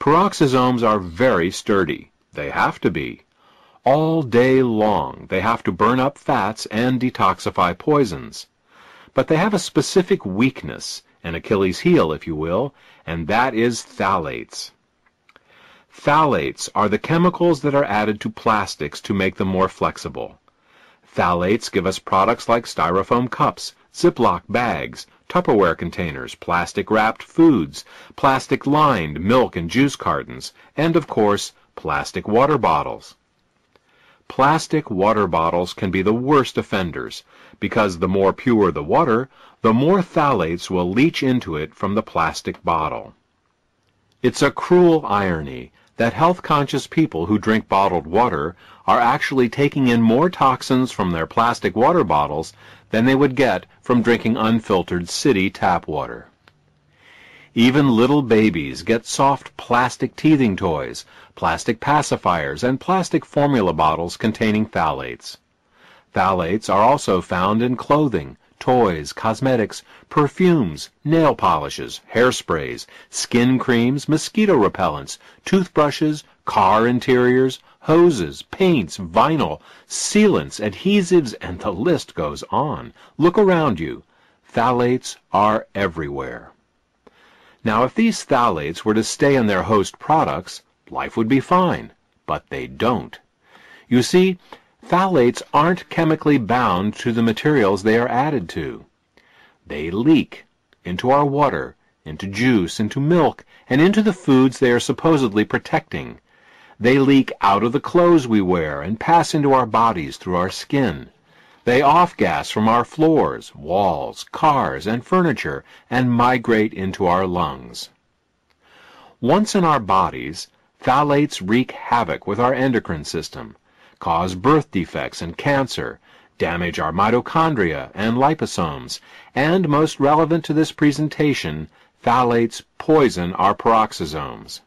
Peroxisomes are very sturdy. They have to be. All day long, they have to burn up fats and detoxify poisons. But they have a specific weakness, an Achilles heel, if you will, and that is phthalates. Phthalates are the chemicals that are added to plastics to make them more flexible. Phthalates give us products like styrofoam cups, Ziploc bags, Tupperware containers, plastic-wrapped foods, plastic-lined milk and juice cartons, and, of course, plastic water bottles. Plastic water bottles can be the worst offenders, because the more pure the water, the more phthalates will leach into it from the plastic bottle. It's a cruel irony that health-conscious people who drink bottled water are actually taking in more toxins from their plastic water bottles than they would get from drinking unfiltered city tap water. Even little babies get soft plastic teething toys, plastic pacifiers, and plastic formula bottles containing phthalates. Phthalates are also found in clothing, toys, cosmetics, perfumes, nail polishes, hairsprays, skin creams, mosquito repellents, toothbrushes, car interiors, hoses, paints, vinyl, sealants, adhesives, and the list goes on. Look around you. Phthalates are everywhere. Now, if these phthalates were to stay in their host products, life would be fine, but they don't. You see, phthalates aren't chemically bound to the materials they are added to. They leak into our water, into juice, into milk, and into the foods they are supposedly protecting. They leak out of the clothes we wear and pass into our bodies through our skin. They off-gas from our floors, walls, cars, and furniture, and migrate into our lungs. Once in our bodies, phthalates wreak havoc with our endocrine system, cause birth defects and cancer, damage our mitochondria and liposomes, and, most relevant to this presentation, phthalates poison our peroxisomes.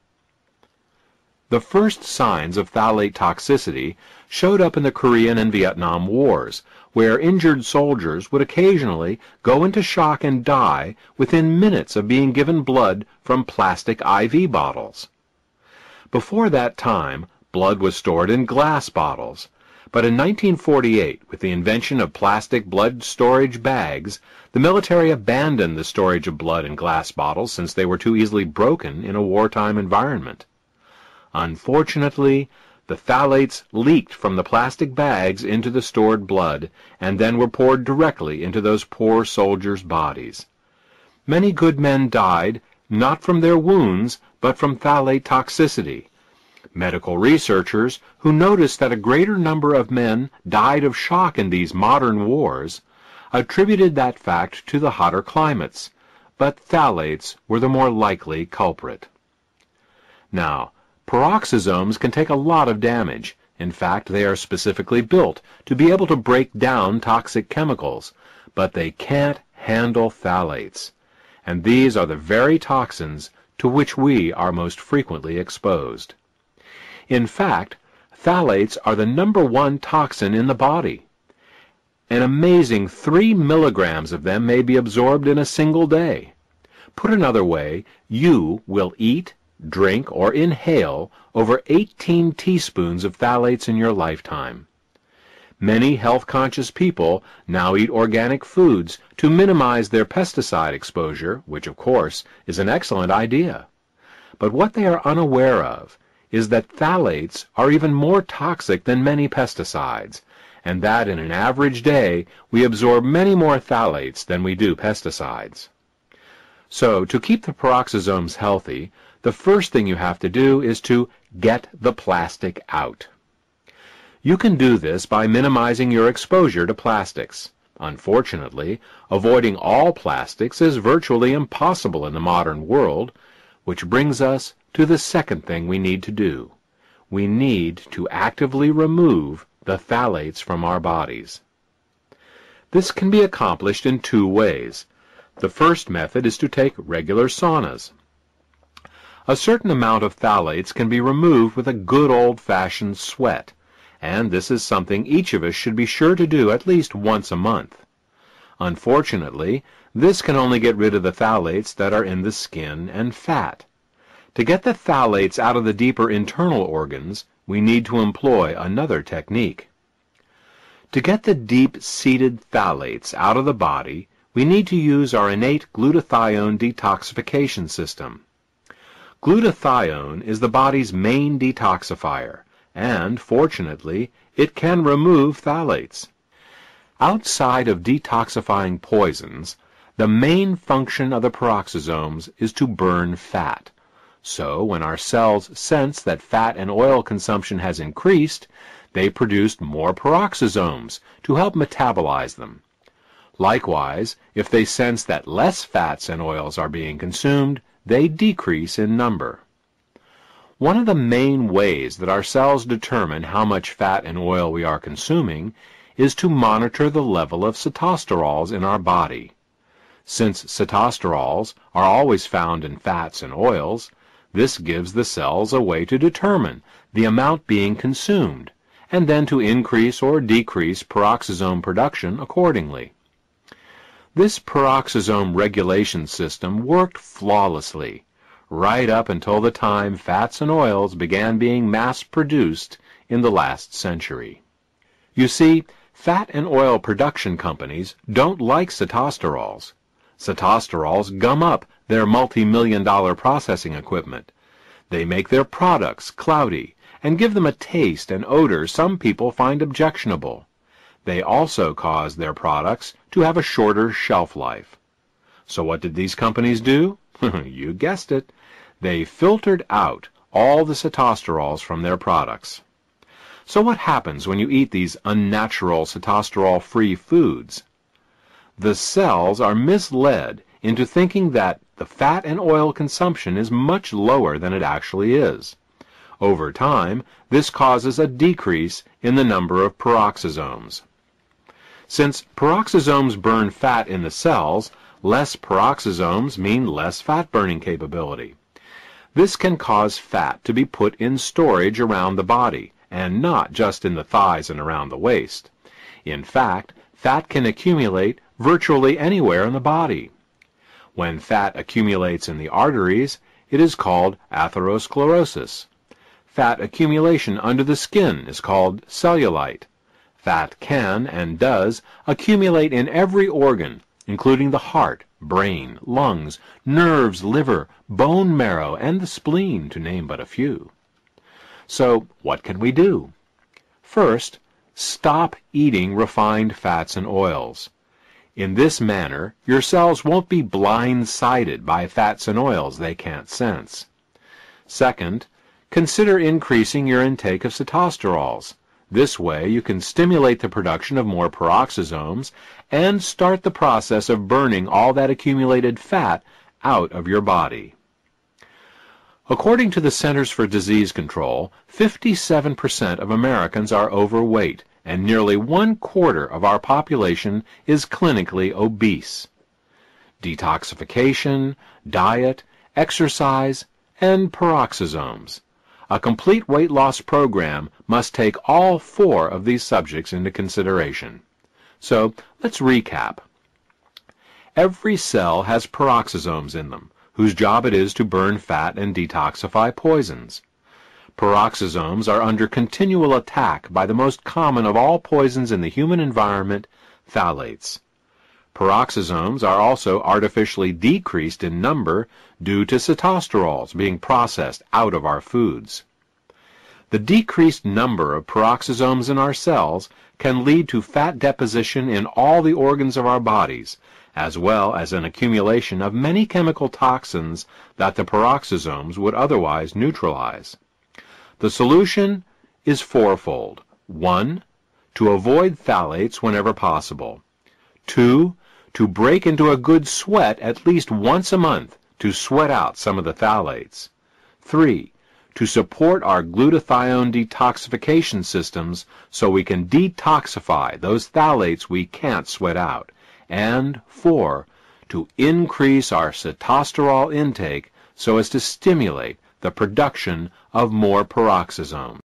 The first signs of phthalate toxicity showed up in the Korean and Vietnam Wars, where injured soldiers would occasionally go into shock and die within minutes of being given blood from plastic IV bottles. Before that time, blood was stored in glass bottles, but in 1948, with the invention of plastic blood storage bags, the military abandoned the storage of blood in glass bottles since they were too easily broken in a wartime environment. Unfortunately, the phthalates leaked from the plastic bags into the stored blood and then were poured directly into those poor soldiers' bodies. Many good men died not from their wounds, but from phthalate toxicity. Medical researchers, who noticed that a greater number of men died of shock in these modern wars, attributed that fact to the hotter climates, but phthalates were the more likely culprit. Now, peroxisomes can take a lot of damage. In fact, they are specifically built to be able to break down toxic chemicals, but they can't handle phthalates. And these are the very toxins to which we are most frequently exposed. In fact, phthalates are the #1 toxin in the body. An amazing 3 milligrams of them may be absorbed in a single day. Put another way, you will eat, drink, or inhale over 18 teaspoons of phthalates in your lifetime. Many health-conscious people now eat organic foods to minimize their pesticide exposure, which, of course, is an excellent idea. But what they are unaware of is that phthalates are even more toxic than many pesticides, and that in an average day we absorb many more phthalates than we do pesticides. So, to keep the peroxisomes healthy, the first thing you have to do is to get the plastic out. You can do this by minimizing your exposure to plastics. Unfortunately, avoiding all plastics is virtually impossible in the modern world, which brings us to the second thing we need to do. We need to actively remove the phthalates from our bodies. This can be accomplished in 2 ways. The first method is to take regular saunas. A certain amount of phthalates can be removed with a good old-fashioned sweat, and this is something each of us should be sure to do at least once a month. Unfortunately, this can only get rid of the phthalates that are in the skin and fat. To get the phthalates out of the deeper internal organs, we need to employ another technique. To get the deep-seated phthalates out of the body, we need to use our innate glutathione detoxification system. Glutathione is the body's main detoxifier, and, fortunately, it can remove phthalates. Outside of detoxifying poisons, the main function of the peroxisomes is to burn fat. So, when our cells sense that fat and oil consumption has increased, they produce more peroxisomes to help metabolize them. Likewise, if they sense that less fats and oils are being consumed, they decrease in number. One of the main ways that our cells determine how much fat and oil we are consuming is to monitor the level of cetosterols in our body. Since cetosterols are always found in fats and oils, this gives the cells a way to determine the amount being consumed, and then to increase or decrease peroxisome production accordingly. This peroxisome regulation system worked flawlessly, right up until the time fats and oils began being mass-produced in the last century. You see, fat and oil production companies don't like cetosterols. Cetosterols gum up their multi-million-dollar processing equipment. They make their products cloudy and give them a taste and odor some people find objectionable. They also cause their products to have a shorter shelf life. So what did these companies do? You guessed it. They filtered out all the cetosterols from their products. So what happens when you eat these unnatural cetosterol-free foods? The cells are misled into thinking that the fat and oil consumption is much lower than it actually is. Over time, this causes a decrease in the number of peroxisomes. Since peroxisomes burn fat in the cells, less peroxisomes mean less fat-burning capability. This can cause fat to be put in storage around the body, and not just in the thighs and around the waist. In fact, fat can accumulate virtually anywhere in the body. When fat accumulates in the arteries, it is called atherosclerosis. Fat accumulation under the skin is called cellulite. Fat can and does accumulate in every organ, including the heart, brain, lungs, nerves, liver, bone marrow, and the spleen, to name but a few. So, what can we do? First, stop eating refined fats and oils. In this manner, your cells won't be blindsided by fats and oils they can't sense. Second, consider increasing your intake of cetosterols. This way, you can stimulate the production of more peroxisomes and start the process of burning all that accumulated fat out of your body. According to the Centers for Disease Control, 57% of Americans are overweight, and nearly 1/4 of our population is clinically obese. Detoxification, diet, exercise, and peroxisomes. A complete weight loss program must take all 4 of these subjects into consideration. So, let's recap. Every cell has peroxisomes in them, whose job it is to burn fat and detoxify poisons. Peroxisomes are under continual attack by the most common of all poisons in the human environment, phthalates. Peroxisomes are also artificially decreased in number due to cetosterols being processed out of our foods. The decreased number of peroxisomes in our cells can lead to fat deposition in all the organs of our bodies, as well as an accumulation of many chemical toxins that the peroxisomes would otherwise neutralize. The solution is fourfold. 1. To avoid phthalates whenever possible. 2. To break into a good sweat at least once a month to sweat out some of the phthalates. 3. To support our glutathione detoxification systems so we can detoxify those phthalates we can't sweat out. And 4. To increase our cetosterol intake so as to stimulate the production of more peroxisomes.